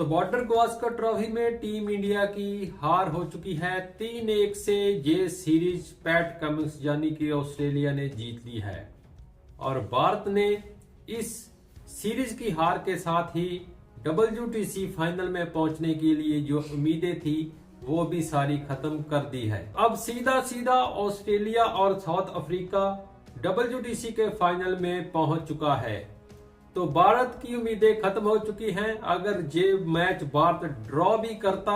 तो border Gavaskar trophy में team India की हार हो चुकी है 3-1 से। ये सीरीज पैट कमिंस यानी कि ऑस्ट्रेलिया ने जीत ली है और भारत ने इस सीरीज की हार के साथ ही WTC फाइनल में पहुंचने के लिए जो उम्मीदें थी वो भी सारी खत्म कर दी है। अब सीधा ऑस्ट्रेलिया और साउथ अफ्रीका WTC के फाइनल में पहुंच चुका है। तो भारत की उम्मीदें खत्म हो चुकी हैं। अगर ये मैच भारत ड्रॉ भी करता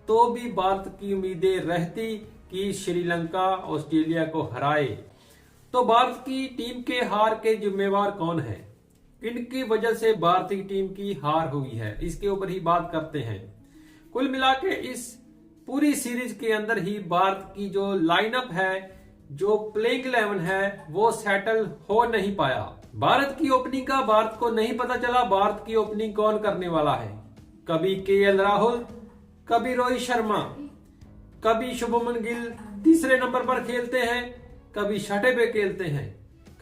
तो भी भारत की उम्मीदें रहती कि श्रीलंका ऑस्ट्रेलिया को हराए। तो भारत की टीम के हार के जिम्मेवार कौन है, किनकी वजह से भारतीय टीम की हार हुई है, इसके ऊपर ही बात करते हैं। कुल मिला के इस पूरी सीरीज के अंदर ही भारत की जो लाइनअप है, जो प्लेइंग 11 है, वो सेटल हो नहीं पाया। भारत की ओपनिंग का भारत को नहीं पता चला भारत की ओपनिंग कौन करने वाला है। कभी KL राहुल, कभी रोहित शर्मा, कभी शुभमन गिल तीसरे नंबर पर खेलते हैं, कभी छठे पे खेलते हैं,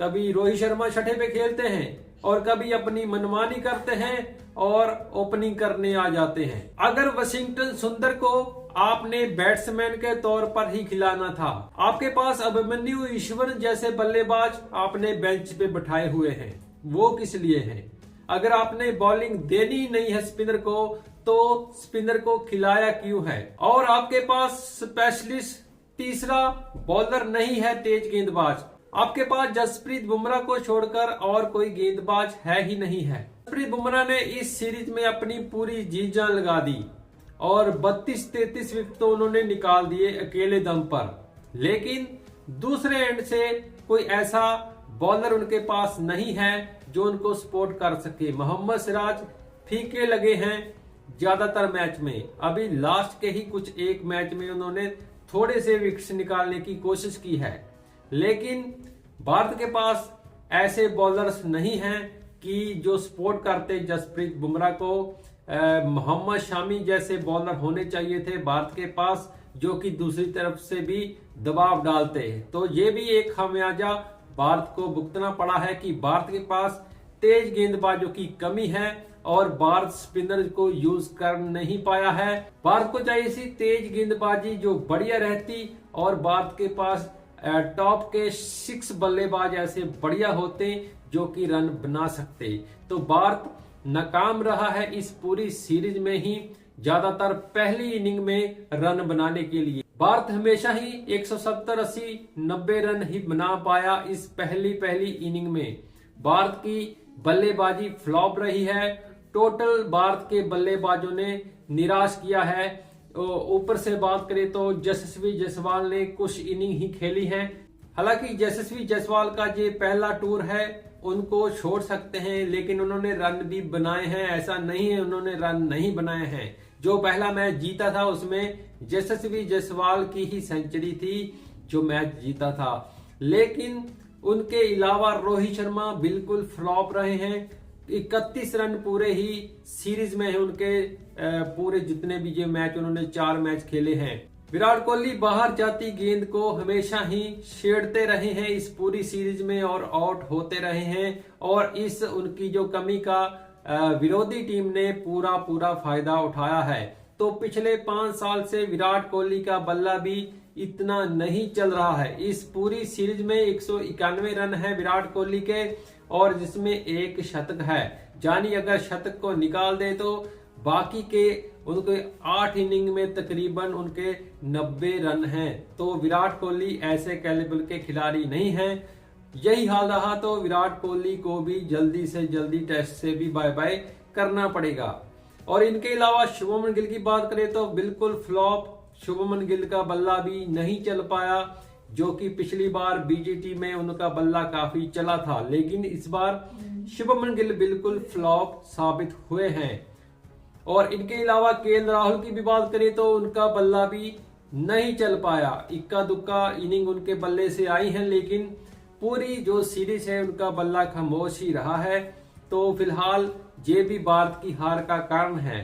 कभी रोहित शर्मा छठे पे खेलते हैं और कभी अपनी मनमानी करते हैं और ओपनिंग करने आ जाते हैं। अगर वाशिंगटन सुंदर को आपने बैट्समैन के तौर पर ही खिलाना था, आपके पास अभिमन्यु ईश्वर जैसे बल्लेबाज आपने बेंच पे बिठाए हुए हैं, वो किस लिए हैं? अगर आपने बॉलिंग देनी ही नहीं है स्पिनर को, तो स्पिनर को खिलाया क्यों है? और आपके पास स्पेशलिस्ट तीसरा बॉलर नहीं है, तेज गेंदबाज। आपके पास जसप्रीत बुमराह को छोड़कर और कोई गेंदबाज है ही नहीं है। जसप्रीत बुमराह ने इस सीरीज में अपनी पूरी जी जान लगा दी और 32-33 विकेट तो उन्होंने निकाल दिए अकेले दम पर। लेकिन दूसरे एंड से कोई ऐसा बॉलर उनके पास नहीं है जो उनको सपोर्ट कर सके। मोहम्मद सिराज फीके लगे हैं ज्यादातर मैच में। अभी लास्ट के ही कुछ एक मैच में उन्होंने थोड़े से विकेट्स निकालने की कोशिश की है, लेकिन भारत के पास ऐसे बॉलर्स नहीं हैं कि जो सपोर्ट करते जसप्रीत बुमराह को। मोहम्मद शामी जैसे बॉलर होने चाहिए थे भारत के पास, जो कि दूसरी तरफ से भी दबाव डालते हैं। तो ये भी एक खामियाजा भारत को भुगतना पड़ा है कि भारत के पास तेज गेंदबाजों की कमी है और भारत स्पिनर को यूज कर नहीं पाया है। भारत को चाहिए सी तेज गेंदबाजी जो बढ़िया रहती और भारत के पास टॉप के 6 बल्लेबाज ऐसे बढ़िया होते जो कि रन बना सकते। तो भारत नाकाम रहा है इस पूरी सीरीज में ही ज्यादातर पहली इनिंग में रन बनाने के लिए। भारत हमेशा ही 170, 80, 90 रन ही बना पाया इस पहली इनिंग में। भारत की बल्लेबाजी फ्लॉप रही है। टोटल भारत के बल्लेबाजों ने निराश किया है। ऊपर से बात करें तो यशस्वी जायसवाल ने कुछ इनिंग ही खेली है। हालांकि यशस्वी जायसवाल का ये पहला टूर है, उनको छोड़ सकते हैं, लेकिन उन्होंने रन भी बनाए हैं। ऐसा नहीं है उन्होंने रन नहीं बनाए हैं। जो पहला मैच जीता था उसमें यशस्वी जायसवाल की ही सेंचुरी थी जो मैच जीता था। लेकिन उनके अलावा रोहित शर्मा बिल्कुल फ्लॉप रहे हैं। 31 रन पूरे ही सीरीज में है उनके। पूरे जितने भी ये मैच उन्होंने 4 मैच खेले हैं। विराट कोहली बाहर जाती गेंद को हमेशा ही छेड़ते रहे हैं इस पूरी सीरीज में और आउट होते रहे हैं और इस उनकी जो कमी का विरोधी टीम ने पूरा फायदा उठाया है। तो पिछले 5 साल से विराट कोहली का बल्ला भी इतना नहीं चल रहा है। इस पूरी सीरीज में 191 रन है विराट कोहली के और जिसमें एक शतक है। यानी अगर शतक को निकाल दे तो बाकी के उनके 8 इनिंग में तकरीबन उनके 90 रन हैं। तो विराट कोहली ऐसे कैलिबर के खिलाड़ी नहीं हैं। यही हाल रहा तो विराट कोहली को भी जल्दी से जल्दी टेस्ट से भी बाय बाय करना पड़ेगा। और इनके अलावा शुभमन गिल की बात करें तो बिल्कुल फ्लॉप। शुभमन गिल का बल्ला भी नहीं चल पाया, जो कि पिछली बार BGT में उनका बल्ला काफी चला था, लेकिन इस बार शुभमन गिल बिल्कुल फ्लॉप साबित हुए हैं। और इनके अलावा KL राहुल की भी बात करें तो उनका बल्ला भी नहीं चल पाया। इक्का दुक्का इनिंग उनके बल्ले से आई है, लेकिन पूरी जो सीरीज है उनका बल्ला खामोश ही रहा है। तो फिलहाल ये भी भारत की हार का कारण है।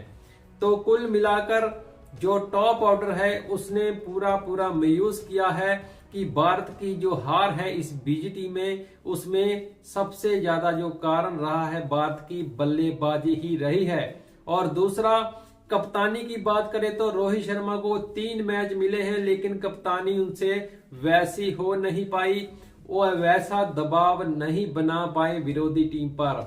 तो कुल मिलाकर जो टॉप ऑर्डर है उसने पूरा मायूस किया है कि भारत की जो हार है इस BGT में, उसमें सबसे ज्यादा जो कारण रहा है भारत की बल्लेबाजी ही रही है। और दूसरा कप्तानी की बात करें तो रोहित शर्मा को 3 मैच मिले हैं, लेकिन कप्तानी उनसे वैसी हो नहीं पाई, वो वैसा दबाव नहीं बना पाए विरोधी टीम पर।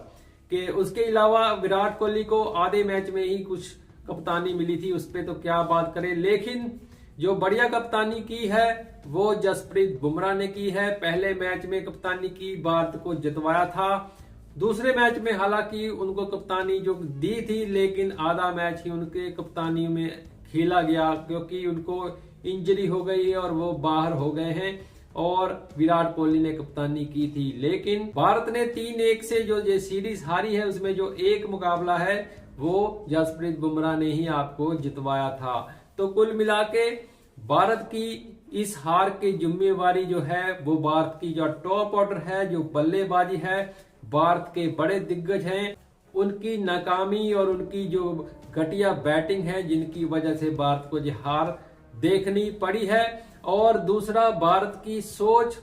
कि उसके अलावा विराट कोहली को आधे मैच में ही कुछ कप्तानी मिली थी, उस पर तो क्या बात करें। लेकिन जो बढ़िया कप्तानी की है वो जसप्रीत बुमराह ने की है। पहले मैच में कप्तानी की, भारत को जितवाया था। दूसरे मैच में हालांकि उनको कप्तानी जो दी थी, लेकिन आधा मैच ही उनके कप्तानी में खेला गया क्योंकि उनको इंजरी हो गई है और वो बाहर हो गए हैं और विराट कोहली ने कप्तानी की थी। लेकिन भारत ने 3-1 से जो ये सीरीज हारी है, उसमें जो एक मुकाबला है वो जसप्रीत बुमराह ने ही आपको जितवाया था। तो कुल मिला के भारत की इस हार की जिम्मेवारी जो है वो भारत की जो टॉप ऑर्डर है, जो बल्लेबाजी है, भारत के बड़े दिग्गज हैं, उनकी नाकामी और उनकी जो घटिया बैटिंग है, जिनकी वजह से भारत को ये हार देखनी पड़ी है। और दूसरा भारत की सोच,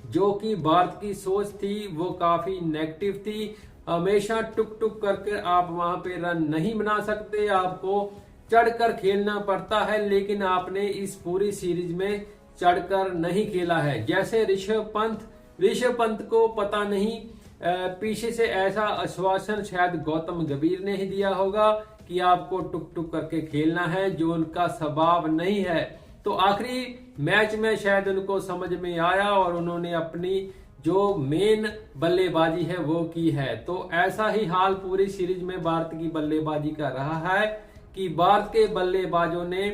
जो कि भारत की सोच थी वो काफी नेगेटिव थी। हमेशा टुक टुक करके आप वहां पे रन नहीं बना सकते, आपको चढ़कर खेलना पड़ता है। लेकिन आपने इस पूरी सीरीज में चढ़कर नहीं खेला है। जैसे ऋषभ पंत को पता नहीं पीछे से ऐसा आश्वासन शायद गौतम गंभीर ने ही दिया होगा कि आपको टुक टुक करके खेलना है, जो उनका स्वभाव नहीं है। तो आखिरी मैच में शायद उनको समझ में आया और उन्होंने अपनी जो मेन बल्लेबाजी है वो की है। तो ऐसा ही हाल पूरी सीरीज में भारत की बल्लेबाजी का रहा है कि भारत के बल्लेबाजों ने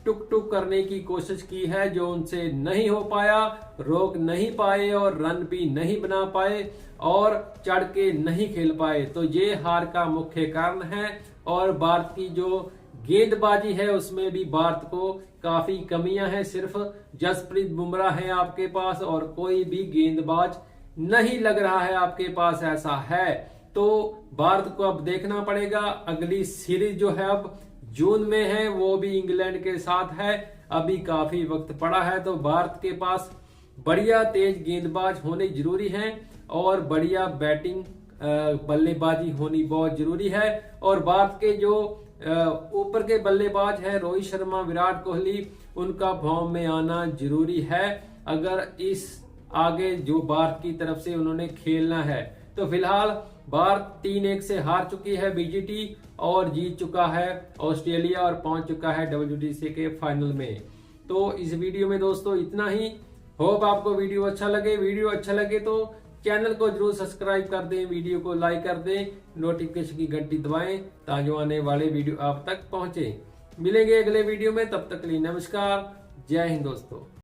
टुक टुक करने की कोशिश की है, जो उनसे नहीं हो पाया, रोक नहीं पाए और रन भी नहीं बना पाए और चढ़ के नहीं खेल पाए। तो ये हार का मुख्य कारण है। और भारत की जो गेंदबाजी है उसमें भी भारत को काफी कमियां हैं। सिर्फ जसप्रीत बुमराह है आपके पास और कोई भी गेंदबाज नहीं लग रहा है आपके पास, ऐसा है। तो भारत को अब देखना पड़ेगा। अगली सीरीज जो है अब जून में है, वो भी इंग्लैंड के साथ है। अभी काफी वक्त पड़ा है, तो भारत के पास बढ़िया तेज गेंदबाज होने जरूरी हैं और बढ़िया बैटिंग बल्लेबाजी होनी बहुत जरूरी है। और भारत के जो ऊपर के बल्लेबाज हैं रोहित शर्मा, विराट कोहली, उनका फॉर्म में आना जरूरी है अगर इस आगे जो भारत की तरफ से उन्होंने खेलना है। तो फिलहाल भारत 3-1 से हार चुकी है बीजीटी और जीत चुका है ऑस्ट्रेलिया और पहुंच चुका है WTC के फाइनल में। तो इस वीडियो में दोस्तों इतना ही। होप आपको वीडियो अच्छा लगे। वीडियो अच्छा लगे तो चैनल को जरूर सब्सक्राइब कर दें, वीडियो को लाइक कर दें, नोटिफिकेशन की घंटी दबाएं ताकि आने वाले वीडियो आप तक पहुंचे। मिलेंगे अगले वीडियो में, तब तक के लिए नमस्कार, जय हिंद दोस्तों।